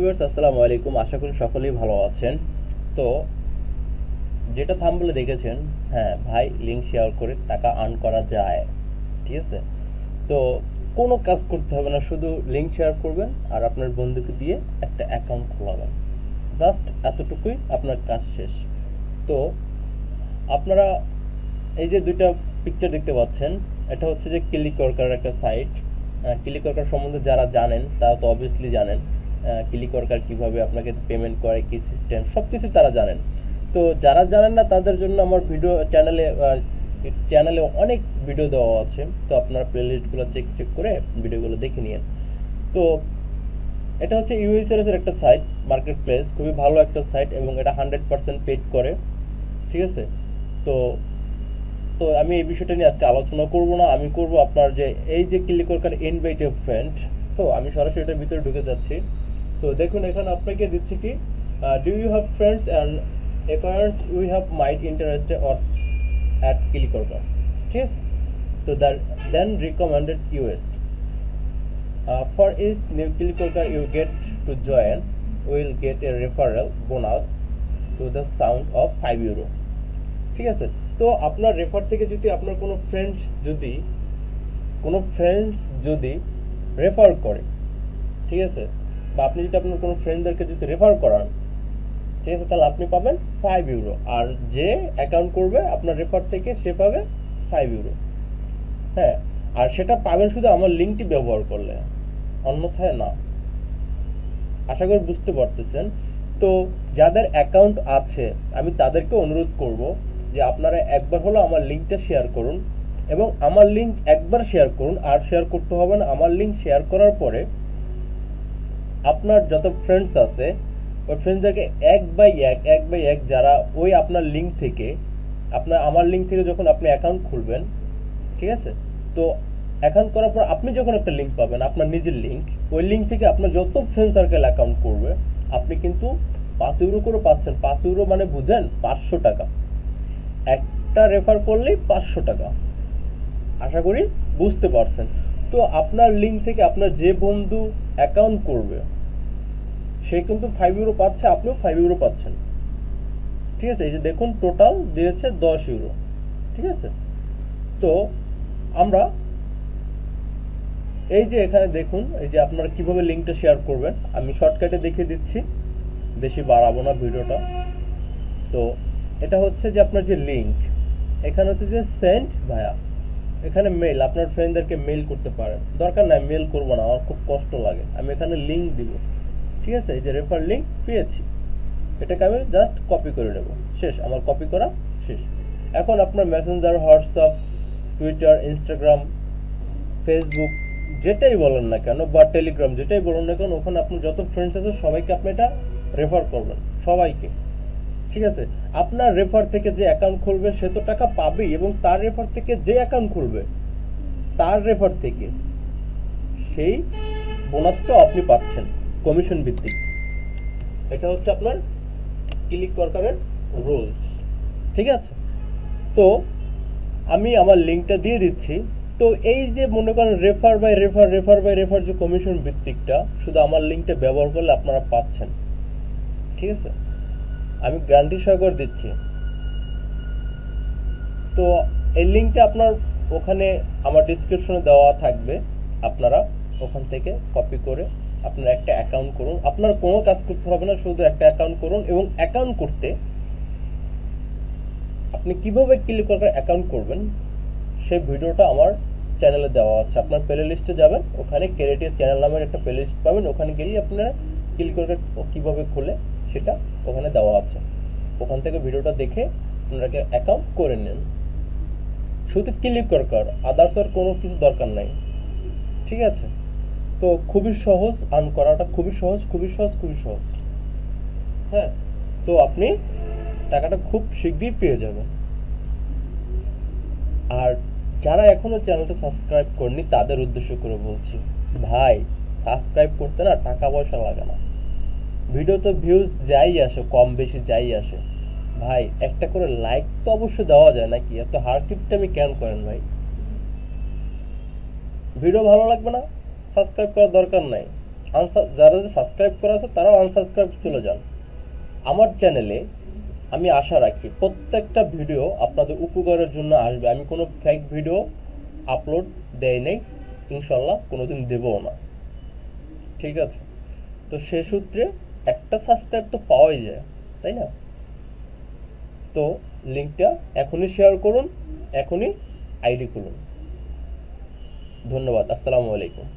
Viewers, আসসালামু আলাইকুম। আশা করি সকলেই ভালো আছেন। তো যেটা থাম্বনেলে দেখেছেন, হ্যাঁ ভাই, লিঙ্ক শেয়ার করে টাকা আর্ন করা যায়। ঠিক আছে? তো কোনো কাজ করতে হবে না, শুধু লিঙ্ক শেয়ার করবেন আর আপনার বন্ধুকে দিয়ে একটা অ্যাকাউন্ট খোলাবেন। জাস্ট এতটুকুই আপনার কাজ শেষ। তো আপনারা এই যে দুইটা পিকচার দেখতে পাচ্ছেন, এটা হচ্ছে যে ক্লিকওয়ার্কার একটা সাইট। ক্লিকওয়ার্কার সম্বন্ধে যারা জানেন তারা তো অবভিয়াসলি জানেন ক্লিকওয়ার্কার কীভাবে আপনাকে পেমেন্ট করে, কী সিস্টেম, সব কিছু তারা জানেন। তো যারা জানেন না তাদের জন্য আমার ভিডিও চ্যানেলে অনেক ভিডিও দেওয়া আছে। তো আপনার প্লেলিস্টগুলো চেক করে ভিডিওগুলো দেখে নিন। তো এটা হচ্ছে ইউএসআরএস এর একটা সাইট, মার্কেট প্লেস, খুবই ভালো একটা সাইট এবং এটা 100% পেড করে। ঠিক আছে? তো তো আমি এই বিষয়টা নিয়ে আজকে আলোচনা করব না, আমি করব আপনার যে এই যে ক্লিকওয়ার্কার ইনভাইট এ ফ্রেন্ড। তো আমি সরাসরি এটার ভিতরে ঢুকে যাচ্ছি। তো দেখুন এখানে আপনাকে দিচ্ছে কি, do you have friends and accounts we have might interested or at Clickworker. ঠিক আছে? তো then recommended us for each new Clickworker you get to join will get a referral bonus to the sound of €5। ঠিক আছে? তো আপনার refer থেকে যদি আপনার কোনো ফ্রেন্ডস যদি রেফার করে, ঠিক আছে, বা আপনি যদি আপনার কোনো ফ্রেন্ডদেরকে যদি রেফার করান, ঠিক আছে, তাহলে আপনি পাবেন €5। আর যে অ্যাকাউন্ট করবে আপনার রেফার থেকে সে পাবে €5। হ্যাঁ, আর সেটা পাবেন শুধু আমার লিঙ্কটি ব্যবহার করলে, অন্যথায় না। আশা করি বুঝতে পারতেছেন। তো যাদের অ্যাকাউন্ট আছে আমি তাদেরকে অনুরোধ করব যে আপনারা একবার হলো আমার লিঙ্কটা শেয়ার করুন, এবং আমার লিঙ্ক একবার শেয়ার করুন, আর শেয়ার করতে হবে না। আমার লিঙ্ক শেয়ার করার পরে আপনার যত ফ্রেন্ডস আছে ওই ফ্রেন্ডসদেরকে এক বাই এক যারা ওই আপনার লিঙ্ক থেকে আমার লিঙ্ক থেকে যখন আপনি অ্যাকাউন্ট খুলবেন, ঠিক আছে, তো অ্যাকাউন্ট করার পর আপনি যখন একটা লিঙ্ক পাবেন, আপনার নিজের লিঙ্ক, ওই লিঙ্ক থেকে আপনার যত ফ্রেন্ড সার্কেল অ্যাকাউন্ট করবে আপনি কিন্তু €5 করে পাচ্ছেন। €5 মানে বুঝেন, টাকা। একটা রেফার করলেই টাকা। আশা করি বুঝতে পারছেন। তো আপনার লিঙ্ক থেকে আপনার যে বন্ধু অ্যাকাউন্ট করবে সে কিন্তু €5 পাচ্ছে, আপনিও €5 পাচ্ছেন। ঠিক আছে? এই যে দেখুন টোটাল দিয়েছে €10। ঠিক আছে? তো আমরা এই যে এখানে দেখুন, এই যে আপনারা কিভাবে লিঙ্কটা শেয়ার করবেন আমি শর্টকাটে দেখিয়ে দিচ্ছি, বেশি বাড়াবো না ভিডিওটা। তো এটা হচ্ছে যে আপনার যে লিঙ্ক, এখানে হচ্ছে যে সেন্ড ভায়া, এখানে মেল, আপনার ফ্রেন্ডদেরকে মেল করতে পারেন। দরকার নাই, মেল করবো না, আমার খুব কষ্ট লাগে। আমি এখানে লিঙ্ক দিব। ঠিক আছে? এই যে রেফার লিঙ্ক পেয়েছি, এটাকে আমি জাস্ট কপি করে নেব। শেষ, আমার কপি করা শেষ। এখন আপনার Messenger, WhatsApp, Twitter, Instagram, Facebook, যেটাই বলেন না কেন, বা টেলিগ্রাম, যেটাই বলুন না কেন, ওখানে আপনার যত ফ্রেন্ডস আছে সবাইকে আপনি এটা রেফার করবেন, সবাইকে। ঠিক আছে? আপনার রেফার থেকে যে অ্যাকাউন্ট খুলবে সে তো টাকা পাবেই, এবং তার রেফার থেকে যে অ্যাকাউন্ট খুলবে তার রেফার থেকে সেই বোনাসটা আপনি পাচ্ছেন কমিশন ভিত্তিক। এটা হচ্ছে আপনার ক্লিকওয়ার্কারের রুলস। ঠিক আছে? তো আমি আমার লিঙ্কটা দিয়ে দিচ্ছি। তো এই যে মনে করেন রেফার যে কমিশন ভিত্তিকটা, শুধু আমার লিঙ্কটা ব্যবহার করলে আপনারা পাচ্ছেন। ঠিক আছে? আমি গ্যারান্টি সহকারে দিচ্ছি। তো এই লিঙ্কটা আপনার ওখানে আমার ডিসক্রিপশনে দেওয়া থাকবে, আপনারা ওখান থেকে কপি করে আপনার একটা অ্যাকাউন্ট করুন। আপনার কোনো কাজ করতে হবে না, শুধু একটা অ্যাকাউন্ট করুন। এবং অ্যাকাউন্ট করতে আপনি কিভাবে ক্লিকওয়ার্কার অ্যাকাউন্ট করবেন সেই ভিডিওটা আমার চ্যানেলে দেওয়া আছে। আপনার প্লে লিস্টে যাবেন, ওখানে ক্যারেটিয়া চ্যানেল নামের একটা প্লে লিস্ট পাবেন, ওখানে গেলেই আপনারা ক্লিকওয়ার্কার কীভাবে খুলে সেটা ওখানে দেওয়া আছে। ওখান থেকে ভিডিওটা দেখে আপনারা অ্যাকাউন্ট করে নেন। শুধু ক্লিকওয়ার্কার, আদার্স আর কোনো কিছু দরকার নাই। ঠিক আছে? তো খুবই সহজ, আর্ন করাটা খুবই সহজ। হ্যাঁ, তো আপনি টাকাটা খুব শীঘ্রই পেয়ে যাবেন। আর যারা এখনো চ্যানেলটা সাবস্ক্রাইব করেনি তাদের উদ্দেশ্য করে বলছি, ভাই, সাবস্ক্রাইব করতে না টাকা পয়সা লাগে না। ভিডিও তো ভিউজ যাই আসে, কম বেশি যাই আসে, ভাই একটা করে লাইক তো অবশ্যই দেওয়া যায় নাকি? এত হার্ড টিপটামি কেন করেন ভাই? ভিডিও ভালো লাগবে না, সাবস্ক্রাইব করার দরকার নাই। যারা সাবস্ক্রাইব করা আছে তারাও আনসাবস্ক্রাইব চলে যান। আমার চ্যানেলে আমি আশা রাখি প্রত্যেকটা ভিডিও আপনাদের উপকারের জন্য আসবে। আমি কোনো ফেক ভিডিও আপলোড দেই নাই, ইনশাল্লাহ কোনোদিন দেবও না। ঠিক আছে, তো সে সূত্রে একটা সাবস্ক্রাইব তো পাওয়াই যায়, তাই না? তো লিঙ্কটা এখনই শেয়ার করুন, এখনই আইডি খুলুন। ধন্যবাদ, আসসালামু আলাইকুম।